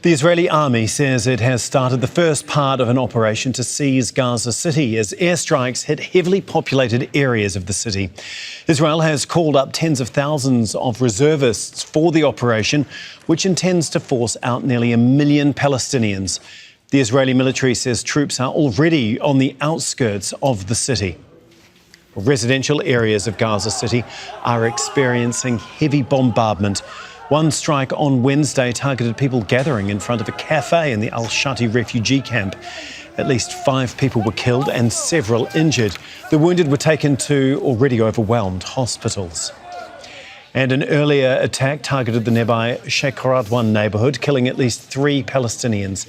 The Israeli army says it has started the first part of an operation to seize Gaza City as airstrikes hit heavily populated areas of the city. Israel has called up tens of thousands of reservists for the operation, which intends to force out nearly 1 million Palestinians. The Israeli military says troops are already on the outskirts of the city. Residential areas of Gaza City are experiencing heavy bombardment. One strike on Wednesday targeted people gathering in front of a cafe in the al-Shati refugee camp. At least 5 people were killed and several injured. The wounded were taken to already overwhelmed hospitals. And an earlier attack targeted the nearby Sheikh Radwan neighbourhood, killing at least 3 Palestinians.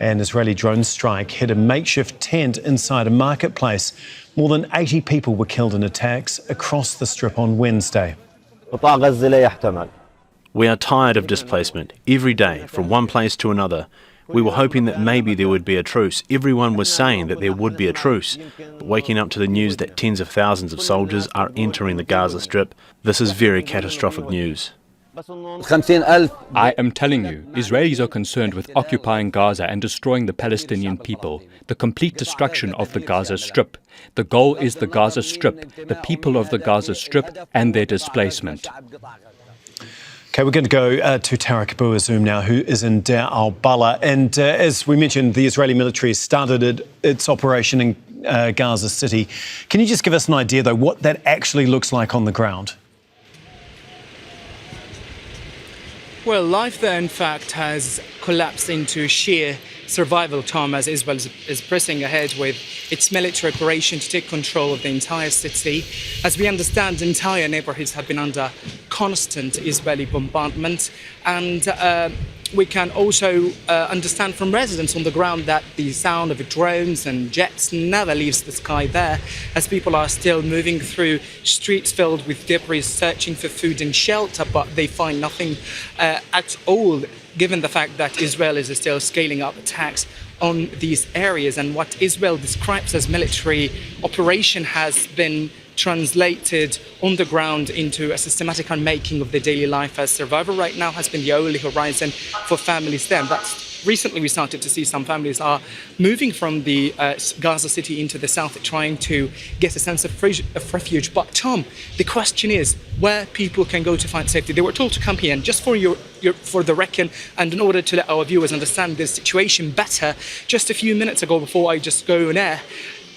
An Israeli drone strike hit a makeshift tent inside a marketplace. More than 80 people were killed in attacks across the strip on Wednesday. We are tired of displacement, every day, from one place to another. We were hoping that maybe there would be a truce. Everyone was saying that there would be a truce. But waking up to the news that tens of thousands of soldiers are entering the Gaza Strip, this is very catastrophic news. I am telling you, Israelis are concerned with occupying Gaza and destroying the Palestinian people. The complete destruction of the Gaza Strip. The goal is the Gaza Strip, the people of the Gaza Strip and their displacement. OK, we're going to go to Tareq Azzoum now, who is in Deir el-Balah. And as we mentioned, the Israeli military started its operation in Gaza City. Can you just give us an idea, though, what that actually looks like on the ground? Well, life there, in fact, has collapsed into sheer survival, Tom, as Israel is pressing ahead with its military operation to take control of the entire city. As we understand, entire neighborhoods have been under constant Israeli bombardment, and we can also understand from residents on the ground that the sound of drones and jets never leaves the sky there, as people are still moving through streets filled with debris, searching for food and shelter, but they find nothing at all, given the fact that Israel is still scaling up attacks on these areas. And what Israel describes as military operation has been translated on the ground into a systematic unmaking of their daily life, as survival right now has been the only horizon for families there. That's recently we started to see some families are moving from the Gaza City into the south, trying to get a sense of refuge. But Tom, the question is where people can go to find safety. They were told to come here, and just for for the reckon, and in order to let our viewers understand the situation better, just a few minutes ago, before I just go on air,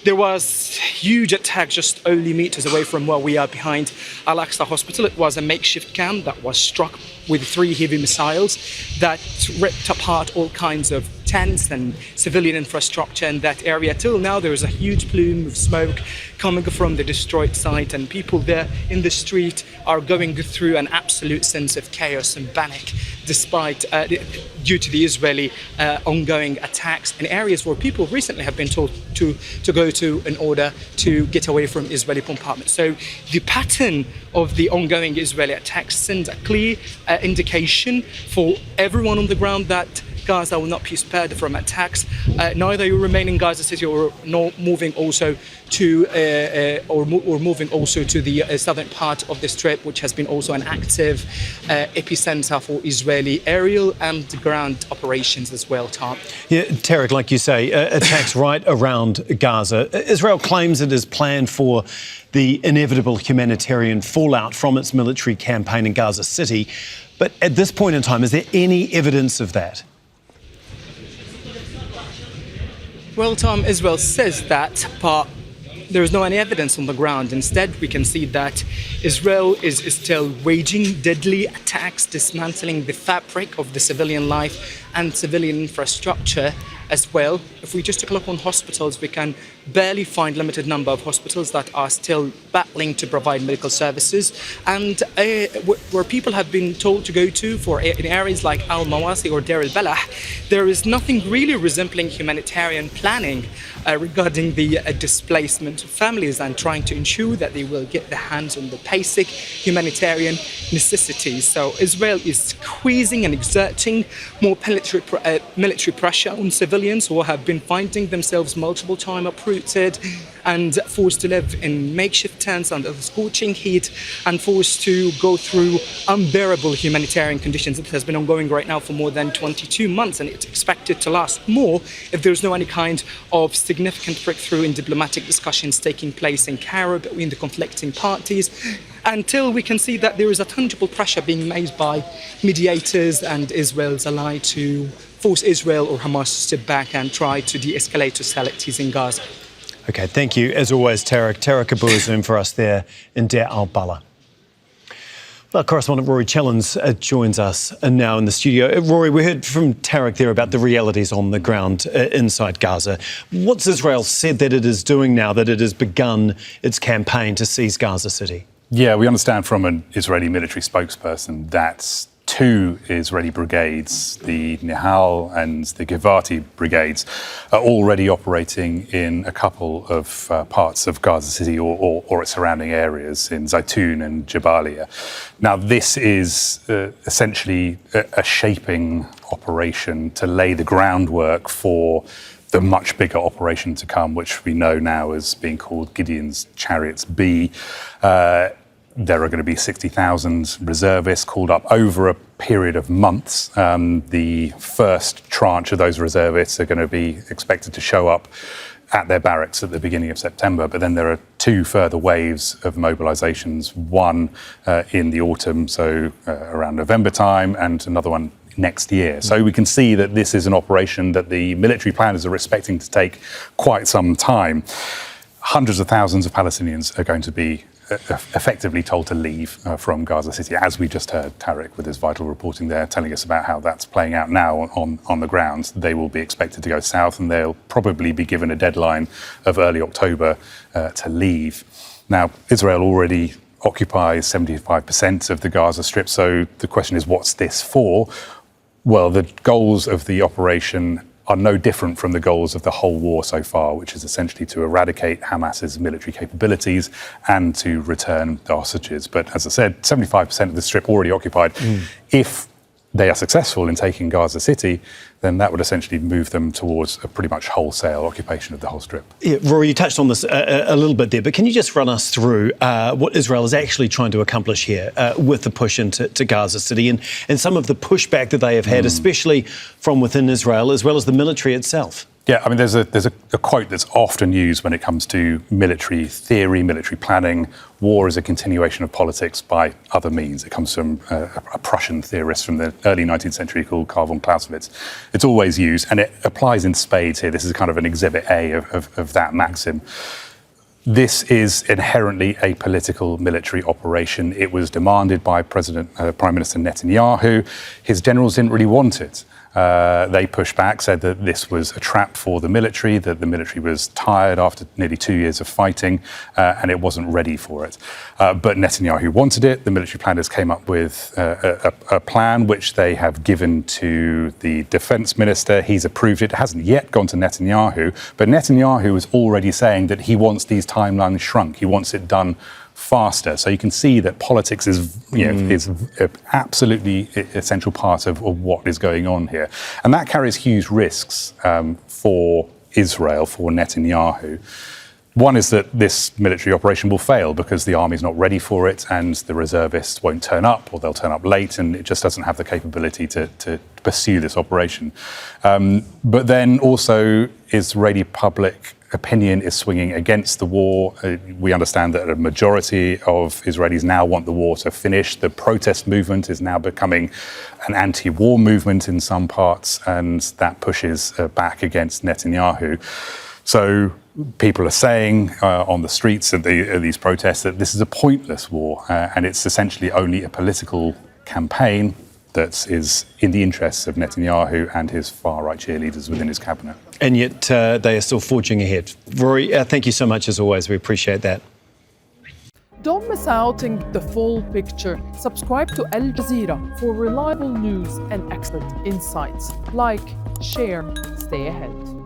there was huge attack just only meters away from where we are behind Al-Aqsa Hospital. It was a makeshift camp that was struck with 3 heavy missiles that ripped apart all kinds of tents and civilian infrastructure in that area. Till now, there is a huge plume of smoke coming from the destroyed site, and people there in the street are going through an absolute sense of chaos and panic, despite due to the Israeli ongoing attacks in areas where people recently have been told to go to in order to get away from Israeli bombardment. So the pattern of the ongoing Israeli attacks sends a clear indication for everyone on the ground that Gaza will not be spared from attacks. Neither you remain in Gaza City or moving also to the southern part of the Strip, which has been also an active epicenter for Israeli aerial and ground operations as well, Tom. Yeah, Tareq, like you say, attacks right around Gaza. Israel claims it is planned for the inevitable humanitarian fallout from its military campaign in Gaza City. But at this point in time, is there any evidence of that? Well, Tom, Israel says that, but there is no any evidence on the ground. Instead, we can see that Israel is still waging deadly attacks, dismantling the fabric of the civilian life and civilian infrastructure as well. If we just take a look on hospitals, we can barely find limited number of hospitals that are still battling to provide medical services. And where people have been told to go to in areas like al-Mawasi or Deir el-Balah, there is nothing really resembling humanitarian planning regarding the displacement of families and trying to ensure that they will get their hands on the basic humanitarian necessities. So Israel is squeezing and exerting more military pressure on civilians who have been finding themselves multiple times uprooted and forced to live in makeshift tents under the scorching heat and forced to go through unbearable humanitarian conditions. It has been ongoing right now for more than 22 months, and it's expected to last more if there's no any kind of significant breakthrough in diplomatic discussions taking place in Cairo between the conflicting parties, until we can see that there is a tangible pressure being made by mediators and Israel's ally to force Israel or Hamas to step back and try to de-escalate hostilities in Gaza. OK, thank you, as always, Tareq Azzoum for us there in Deir el-Balah. Well, correspondent Rory Challands joins us now in the studio. Rory, we heard from Tareq there about the realities on the ground inside Gaza. What's Israel said that it is doing now that it has begun its campaign to seize Gaza City? Yeah, we understand from an Israeli military spokesperson that 2 Israeli brigades, the Nihal and the Givati brigades, are already operating in a couple of parts of Gaza City or its surrounding areas in Zaytun and Jabalia. Now, this is essentially a shaping operation to lay the groundwork for the much bigger operation to come, which we know now is being called Gideon's Chariots B. There are going to be 60,000 reservists called up over a period of months. The first tranche of those reservists are going to be expected to show up at their barracks at the beginning of September. But then there are 2 further waves of mobilisations, one in the autumn, so around November time, and another one next year. So we can see that this is an operation that the military planners are expecting to take quite some time. Hundreds of thousands of Palestinians are going to be effectively told to leave from Gaza City, as we just heard Tareq with his vital reporting there, telling us about how that's playing out now on the ground. They will be expected to go south, and they'll probably be given a deadline of early October to leave. Now, Israel already occupies 75% of the Gaza Strip, so the question is, what's this for? Well, the goals of the operation are no different from the goals of the whole war so far, which is essentially to eradicate Hamas's military capabilities and to return the hostages. But as I said, 75% of the Strip already occupied. If they are successful in taking Gaza City, then that would essentially move them towards a pretty much wholesale occupation of the whole Strip. Yeah, Rory, you touched on this a little bit there, but can you just run us through what Israel is actually trying to accomplish here with the push into Gaza City and some of the pushback that they have had, especially from within Israel, as well as the military itself? Yeah, I mean, there's a quote that's often used when it comes to military theory, military planning. War is a continuation of politics by other means. It comes from a Prussian theorist from the early 19th century called Karl von Clausewitz. It's always used, and it applies in spades here. This is kind of an exhibit A of that maxim. This is inherently a political military operation. It was demanded by Prime Minister Netanyahu. His generals didn't really want it. They pushed back, said that this was a trap for the military, that the military was tired after nearly 2 years of fighting, and it wasn't ready for it. But Netanyahu wanted it. The military planners came up with a plan which they have given to the defense minister. He's approved it. It hasn't yet gone to Netanyahu, but Netanyahu is already saying that he wants these timelines shrunk. He wants it done faster. So you can see that politics is, is an absolutely essential part of what is going on here. And that carries huge risks for Israel, for Netanyahu. One is that this military operation will fail because the army's not ready for it and the reservists won't turn up, or they'll turn up late, and it just doesn't have the capability to pursue this operation. But then also Israeli public opinion is swinging against the war. We understand that a majority of Israelis now want the war to finish. The protest movement is now becoming an anti-war movement in some parts, and that pushes back against Netanyahu. So people are saying on the streets of these protests that this is a pointless war, and it's essentially only a political campaign that is in the interests of Netanyahu and his far-right cheerleaders within his cabinet. And yet they are still forging ahead. Rory, thank you so much as always. We appreciate that. Don't miss out on the full picture. Subscribe to Al Jazeera for reliable news and expert insights. Like, share, stay ahead.